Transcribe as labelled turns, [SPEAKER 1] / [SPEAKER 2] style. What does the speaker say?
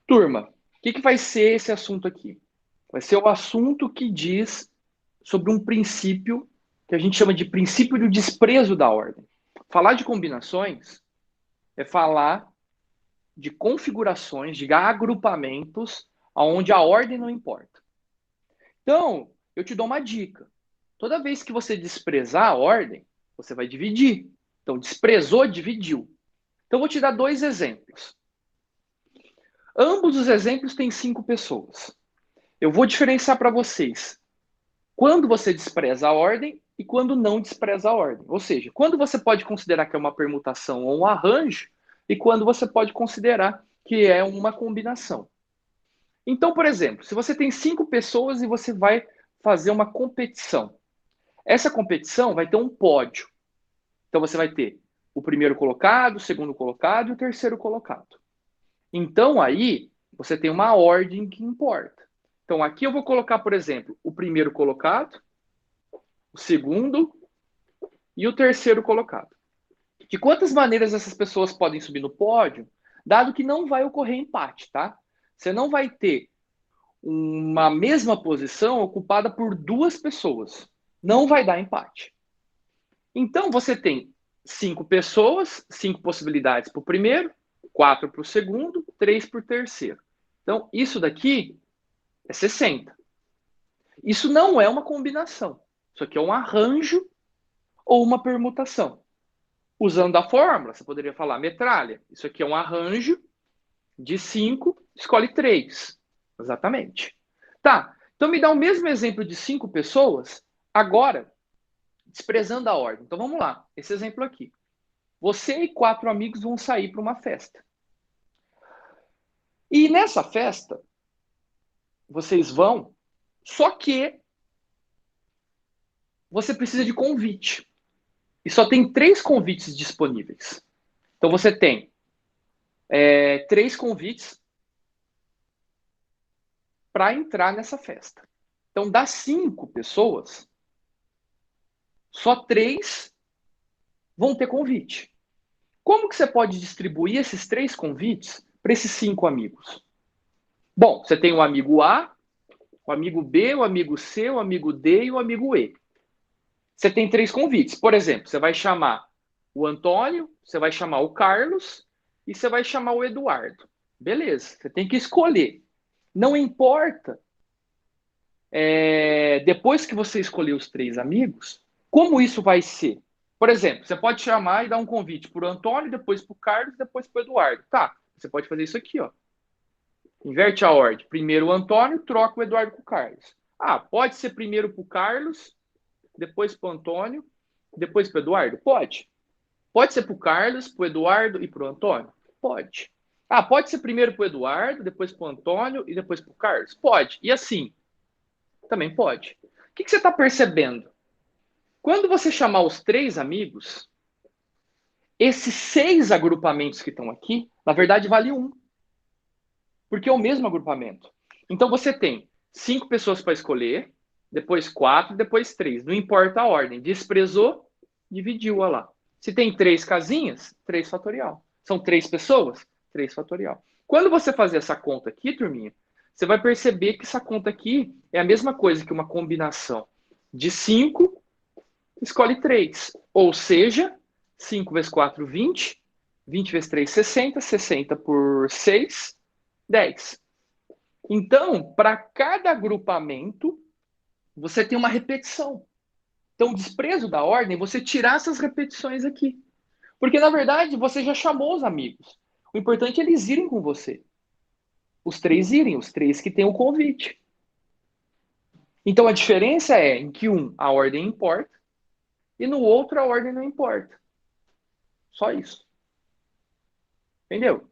[SPEAKER 1] Turma, o que vai ser esse assunto aqui? Vai ser o assunto que diz sobre um princípio que a gente chama de princípio do desprezo da ordem. Falar de combinações é falar de configurações, de agrupamentos, onde a ordem não importa. Então, eu te dou uma dica. Toda vez que você desprezar a ordem, você vai dividir. Então, desprezou, dividiu. Então, eu vou te dar dois exemplos. Ambos os exemplos têm 5 pessoas. Eu vou diferenciar para vocês quando você despreza a ordem e quando não despreza a ordem. Ou seja, quando você pode considerar que é uma permutação ou um arranjo e quando você pode considerar que é uma combinação. Então, por exemplo, se você tem 5 pessoas e você vai fazer uma competição, essa competição vai ter um pódio. Então, você vai ter o primeiro colocado, o segundo colocado e o terceiro colocado. Então, aí, você tem uma ordem que importa. Então, aqui eu vou colocar, por exemplo, o primeiro colocado, o segundo e o terceiro colocado. De quantas maneiras essas pessoas podem subir no pódio, dado que não vai ocorrer empate, tá? Você não vai ter uma mesma posição ocupada por duas pessoas. Não vai dar empate. Então, você tem 5 pessoas, 5 possibilidades para o primeiro, 4 para o segundo, 3 para o terceiro. Então, isso daqui é 60. Isso não é uma combinação. Isso aqui é um arranjo ou uma permutação. Usando a fórmula, você poderia falar metralha. Isso aqui é um arranjo de 5, escolhe 3. Exatamente. Tá, então me dá o mesmo exemplo de 5 pessoas, agora, desprezando a ordem. Então vamos lá, esse exemplo aqui. Você e 4 amigos vão sair para uma festa. E nessa festa, vocês vão, só que você precisa de convite. E só tem 3 convites disponíveis. Então você tem 3 convites para entrar nessa festa. Então, das 5 pessoas, só 3 vão ter convite. Como que você pode distribuir esses 3 convites para esses 5 amigos? Bom, você tem o amigo A, o amigo B, o amigo C, o amigo D e o amigo E. Você tem 3 convites. Por exemplo, você vai chamar o Antônio, você vai chamar o Carlos e você vai chamar o Eduardo. Beleza, você tem que escolher. Não importa, depois que você escolher os 3 amigos, como isso vai ser? Por exemplo, você pode chamar e dar um convite para o Antônio, depois para o Carlos, depois para o Eduardo. Tá, você pode fazer isso aqui, ó. Inverte a ordem. Primeiro o Antônio, troca o Eduardo com o Carlos. Ah, pode ser primeiro para o Carlos, depois para o Antônio, depois para o Eduardo? Pode. Pode ser para o Carlos, para o Eduardo e para o Antônio? Pode. Ah, pode ser primeiro para o Eduardo, depois para o Antônio e depois para o Carlos? Pode. E assim, também pode. O que você está percebendo? Quando você chamar os 3 amigos, esses 6 agrupamentos que estão aqui, na verdade, vale um. Porque é o mesmo agrupamento. Então você tem 5 pessoas para escolher, depois 4, depois 3. Não importa a ordem. Desprezou, dividiu, olha lá. Se tem 3 casinhas, 3 fatorial. São 3 pessoas, 3 fatorial. Quando você fazer essa conta aqui, turminha, você vai perceber que essa conta aqui é a mesma coisa que uma combinação de 5, escolhe 3. Ou seja, 5 vezes 4, 20. 20 vezes 3, 60. 60 por 6, 10. Então, para cada agrupamento, você tem uma repetição. Então, o desprezo da ordem é você tirar essas repetições aqui. Porque, na verdade, você já chamou os amigos. O importante é eles irem com você. Os 3 irem, os 3 que têm o convite. Então, a diferença é em que a ordem importa, e no outro, a ordem não importa. Só isso. Entendeu?